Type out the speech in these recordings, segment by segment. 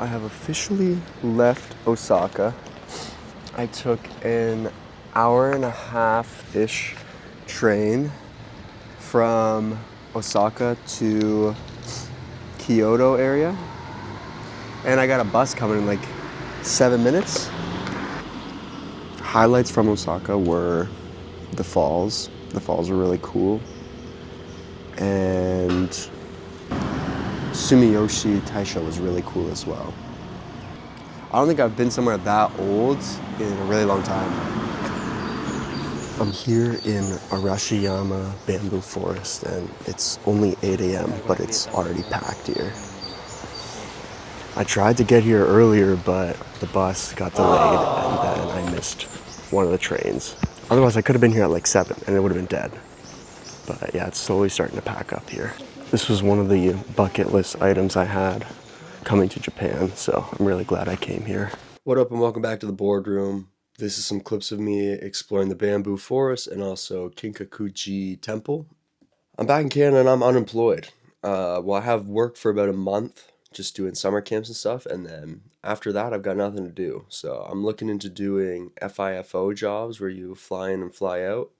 I have officially left Osaka. I took an hour and a half-ish train from Osaka to Kyoto area. And I got a bus coming in like 7 minutes. Highlights from Osaka were the falls. The falls were really cool. And Sumiyoshi Taisha was really cool as well. I don't think I've been somewhere that old in a really long time. I'm here in Arashiyama bamboo forest and it's only 8 a.m. but it's already packed here. I tried to get here earlier but the bus got delayed and then I missed one of the trains. Otherwise I could have been here at like 7 and it would have been dead. But yeah, it's slowly starting to pack up here. This was one of the bucket list items I had coming to Japan, so I'm really glad I came here. What up and welcome back to the boardroom. This is some clips of me exploring the bamboo forest and also Kinkakuji Temple. I'm back in Canada and I'm unemployed. Well, I have worked for about a month just doing summer camps and stuff, and then after that I've got nothing to do. So I'm looking into doing FIFO jobs where you fly in and fly out.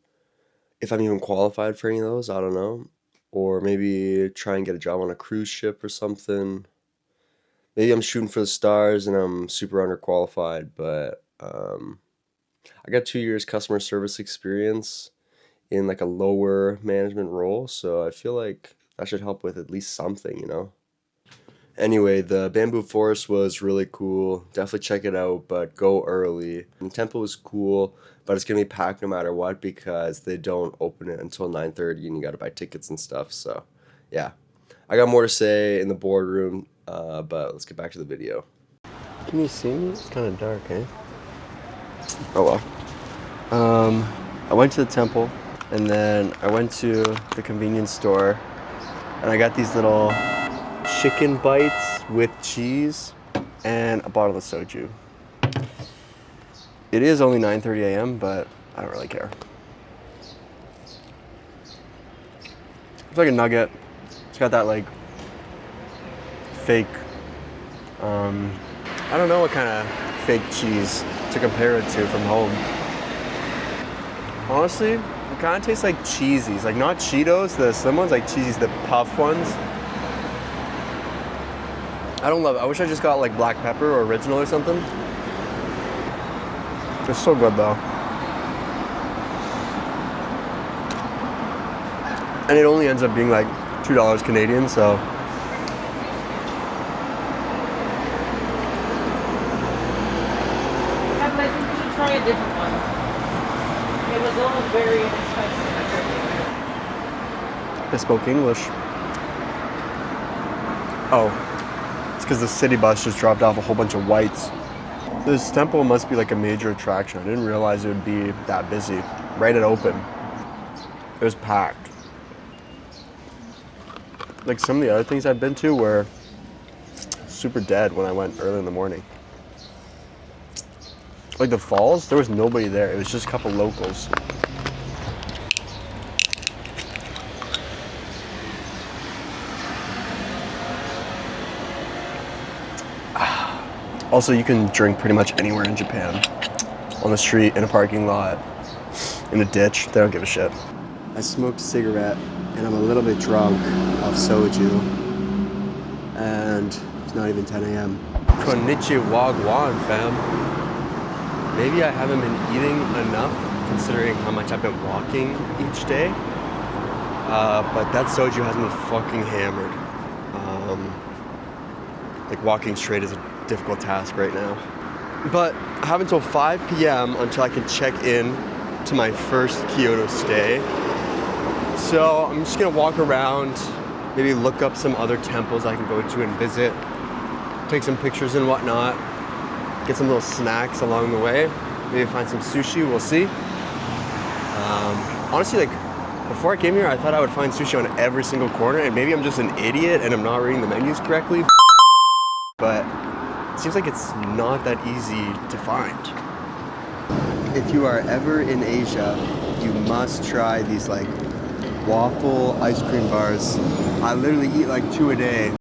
If I'm even qualified for any of those, I don't know. Or maybe try and get a job on a cruise ship or something. Maybe I'm shooting for the stars and I'm super underqualified, but I got 2 years customer service experience in like a lower management role, so I feel like that should help with at least something, you know? Anyway, the bamboo forest was really cool. Definitely check it out, but go early. And the temple was cool, but it's gonna be packed no matter what because they don't open it until 9:30 and you gotta buy tickets and stuff. So yeah, I got more to say in the boardroom, but let's get back to the video. Can you see me? It's kind of dark, eh? Oh well. I went to the temple and then I went to the convenience store and I got these little chicken bites with cheese and a bottle of soju. It is only 9:30 a.m., but I don't really care. It's like a nugget. It's got that like fake, I don't know what kind of fake cheese to compare it to from home. Honestly, it kind of tastes like Cheezies. Like not Cheetos, the slim ones, like Cheezies, the puff ones. I don't love it. I wish I just got like black pepper or original or something. It's so good though. And it only ends up being like $2 Canadian, so. I think you should try a different one. It was all very inexpensive. I spoke English. Oh. It's because the city bus just dropped off a whole bunch of whites. This temple must be like a major attraction. I didn't realize it would be that busy. Right at open. It was packed. Like some of the other things I've been to were super dead when I went early in the morning. Like the falls, there was nobody there. It was just a couple locals. Also, you can drink pretty much anywhere in Japan. On the street, in a parking lot, in a ditch, they don't give a shit. I smoked a cigarette and I'm a little bit drunk off soju. And it's not even 10 a.m. Konnichiwa guan, fam. Maybe I haven't been eating enough considering how much I've been walking each day. But that soju has me fucking hammered. Like walking straight is a difficult task right now. But I have until 5 p.m. until I can check in to my first Kyoto stay. So I'm just gonna walk around, maybe look up some other temples I can go to and visit, take some pictures and whatnot, get some little snacks along the way, maybe find some sushi, we'll see. Honestly, like before I came here, I thought I would find sushi on every single corner, and maybe I'm just an idiot and I'm not reading the menus correctly. But it seems like it's not that easy to find. If you are ever in Asia, you must try these like waffle ice cream bars. I literally eat like 2 a day.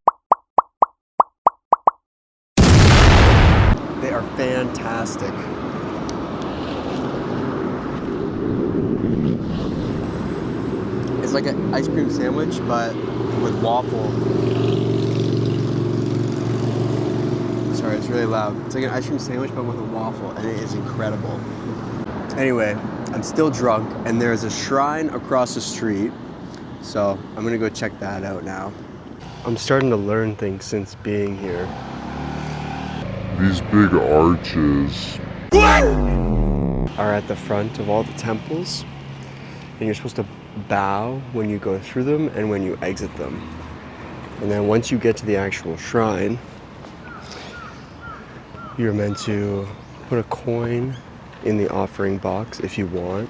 fantastic. It's like an ice cream sandwich, but with waffle. Sorry, it's really loud. It's like an ice cream sandwich, but with a waffle, and it is incredible. Anyway, I'm still drunk, and there's a shrine across the street, so I'm gonna go check that out now. I'm starting to learn things since being here. These big arches Are at the front of all the temples, and you're supposed to bow when you go through them and when you exit them. And then once you get to the actual shrine, you're meant to put a coin in the offering box if you want,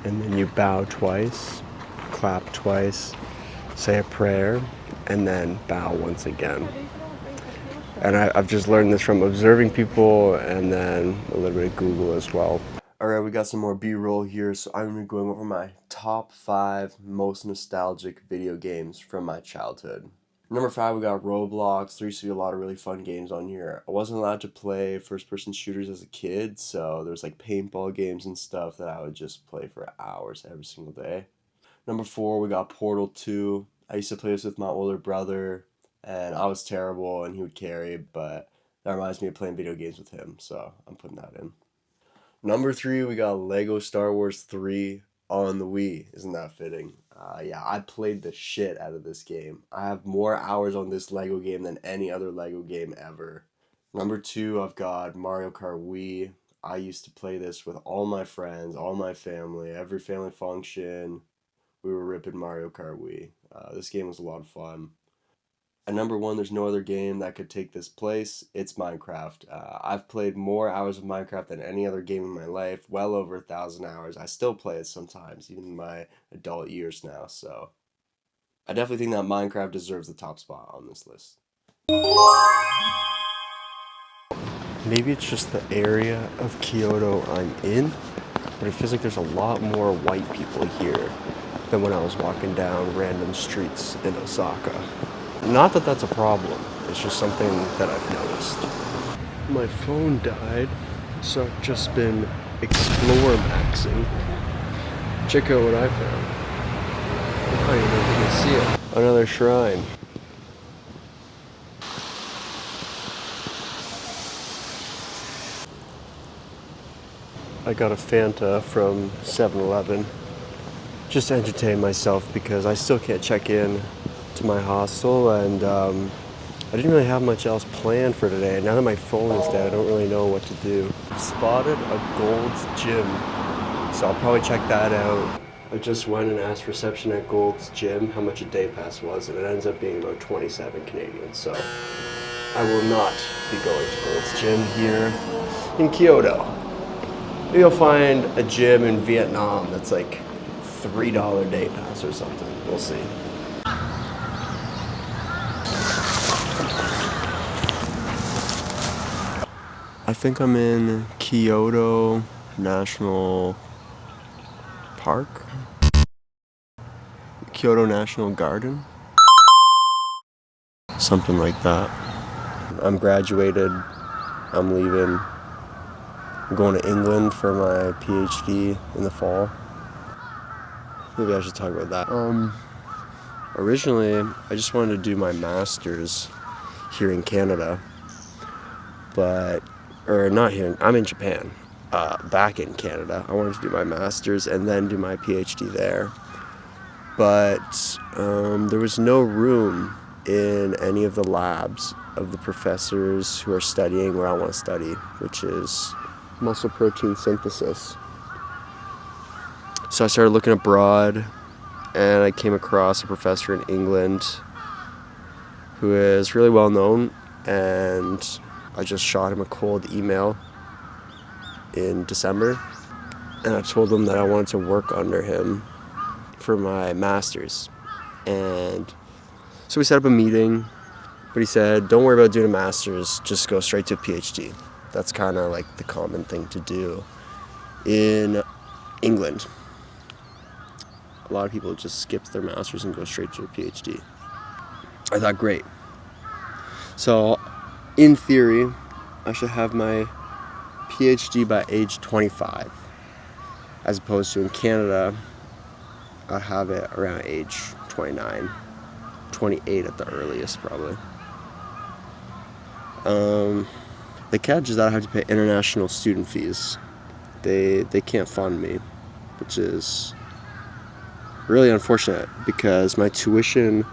and then you bow twice, clap twice, say a prayer, and then bow once again. And I've just learned this from observing people and then a little bit of Google as well. Alright, we got some more B-roll here, so I'm going to be going over my top 5 most nostalgic video games from my childhood. Number 5, we got Roblox. There used to be a lot of really fun games on here. I wasn't allowed to play first-person shooters as a kid, so there was like paintball games and stuff that I would just play for hours every single day. Number 4, we got Portal 2. I used to play this with my older brother, and I was terrible and he would carry, but that reminds me of playing video games with him, so I'm putting that in. Number 3, we got Lego Star Wars 3 on the Wii. Isn't that fitting? Yeah, I played the shit out of this game. I have more hours on this Lego game than any other Lego game ever. Number 2, I've got Mario Kart Wii. I used to play this with all my friends, all my family, every family function. We were ripping Mario Kart Wii. This game was a lot of fun. And number 1, there's no other game that could take this place. It's Minecraft. I've played more hours of Minecraft than any other game in my life, well over 1,000 hours. I still play it sometimes, even in my adult years now. So I definitely think that Minecraft deserves the top spot on this list. Maybe it's just the area of Kyoto I'm in, but it feels like there's a lot more white people here than when I was walking down random streets in Osaka. Not that that's a problem, it's just something that I've noticed. My phone died, so I've just been explore maxing. Check out what I found. I don't even know if you can see it. Another shrine. I got a Fanta from 7-Eleven just to entertain myself because I still can't check in to my hostel, and I didn't really have much else planned for today. Now that my phone is dead, I don't really know what to do. I've spotted a Gold's Gym, so I'll probably check that out. I just went and asked reception at Gold's Gym how much a day pass was, and it ends up being about 27 Canadian, so I will not be going to Gold's Gym here in Kyoto. Maybe I'll find a gym in Vietnam that's like $3 day pass or something. We'll see. I think I'm in Kyoto National Park? Kyoto National Garden? Something like that. I'm graduated. I'm leaving. I'm going to England for my PhD in the fall. Maybe I should talk about that. Originally, I just wanted to do my master's here in Canada. Or not here, I'm in Japan, back in Canada. I wanted to do my master's and then do my PhD there. But there was no room in any of the labs of the professors who are studying where I want to study, which is muscle protein synthesis. So I started looking abroad, and I came across a professor in England who is really well known, and I just shot him a cold email in December, and I told him that I wanted to work under him for my master's. And so we set up a meeting, but he said, don't worry about doing a master's, just go straight to a PhD. That's kind of like the common thing to do in England. A lot of people just skip their master's and go straight to a PhD. I thought, great. So in theory, I should have my PhD by age 25, as opposed to in Canada, I have it around age 29, 28 at the earliest probably. The catch is that I have to pay international student fees. They can't fund me, which is really unfortunate because my tuition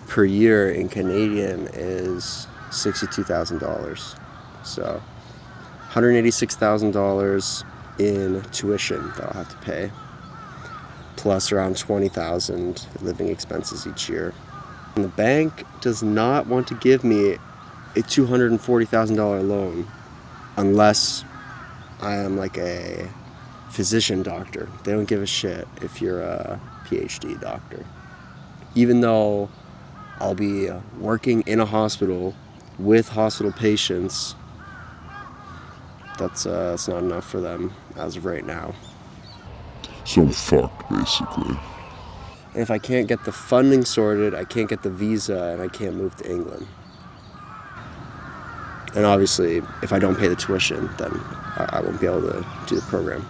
per year in Canadian is $62,000. So $186,000 in tuition that I'll have to pay, plus around $20,000 living expenses each year. And the bank does not want to give me a $240,000 loan unless I am like a physician doctor. They don't give a shit if you're a PhD doctor. Even though I'll be working in a hospital with hospital patients, that's not enough for them as of right now. So I'm fucked, basically. And if I can't get the funding sorted, I can't get the visa, and I can't move to England. And obviously, if I don't pay the tuition, then I won't be able to do the program.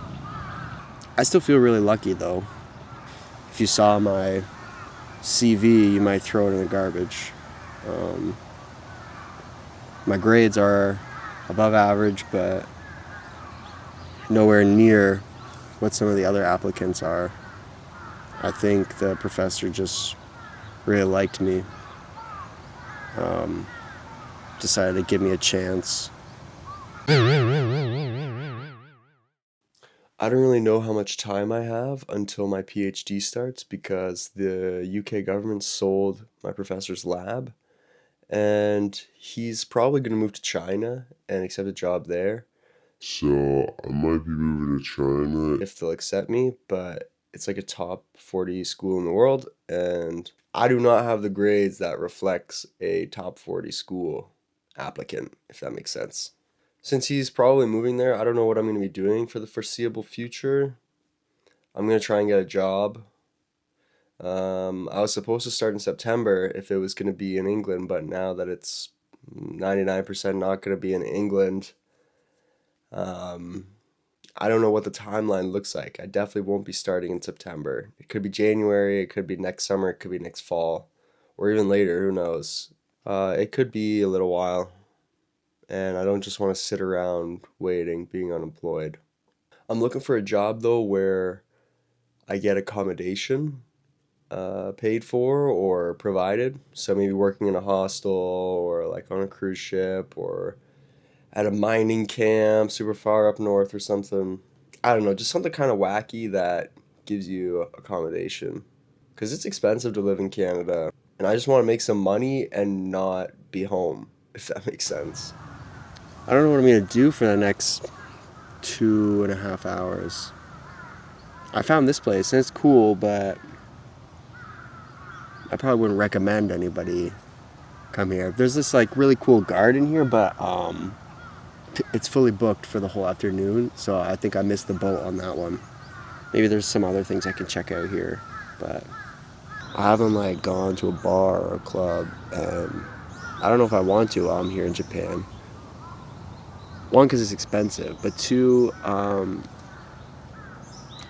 I still feel really lucky, though. If you saw my CV, you might throw it in the garbage. My grades are above average, but nowhere near what some of the other applicants are. I think the professor just really liked me. Decided to give me a chance. I don't really know how much time I have until my PhD starts because the UK government sold my professor's lab, and he's probably going to move to China and accept a job there. So I might be moving to China. If they'll accept me, but it's like a top 40 school in the world, and I do not have the grades that reflects a top 40 school applicant, if that makes sense. Since he's probably moving there, I don't know what I'm going to be doing for the foreseeable future. I'm going to try and get a job. I was supposed to start in September if it was going to be in England, but now that it's 99% not going to be in England, I don't know what the timeline looks like. I definitely won't be starting in September. It could be January, it could be next summer, it could be next fall, or even later, who knows. It could be a little while, and I don't just want to sit around waiting, being unemployed. I'm looking for a job, though, where I get accommodation paid for or provided. So maybe working in a hostel or like on a cruise ship or at a mining camp super far up north or something. I don't know, just something kind of wacky that gives you accommodation. Because it's expensive to live in Canada. And I just want to make some money and not be home, if that makes sense. I don't know what I'm going to do for the next 2.5 hours. I found this place and it's cool, but I probably wouldn't recommend anybody come here. There's this like really cool garden here, but it's fully booked for the whole afternoon, so I think I missed the boat on that one. Maybe there's some other things I can check out here, but I haven't like gone to a bar or a club, and I don't know if I want to while I'm here in Japan. One, because it's expensive, but two, I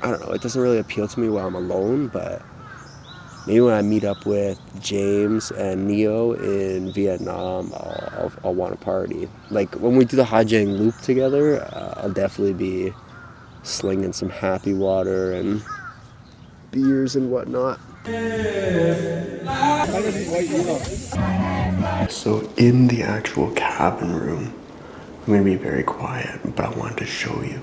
don't know, it doesn't really appeal to me while I'm alone, but maybe when I meet up with James and Neo in Vietnam, I'll want to party. Like when we do the Hajang loop together, I'll definitely be slinging some happy water and beers and whatnot. So in the actual cabin room, I'm going to be very quiet, but I wanted to show you.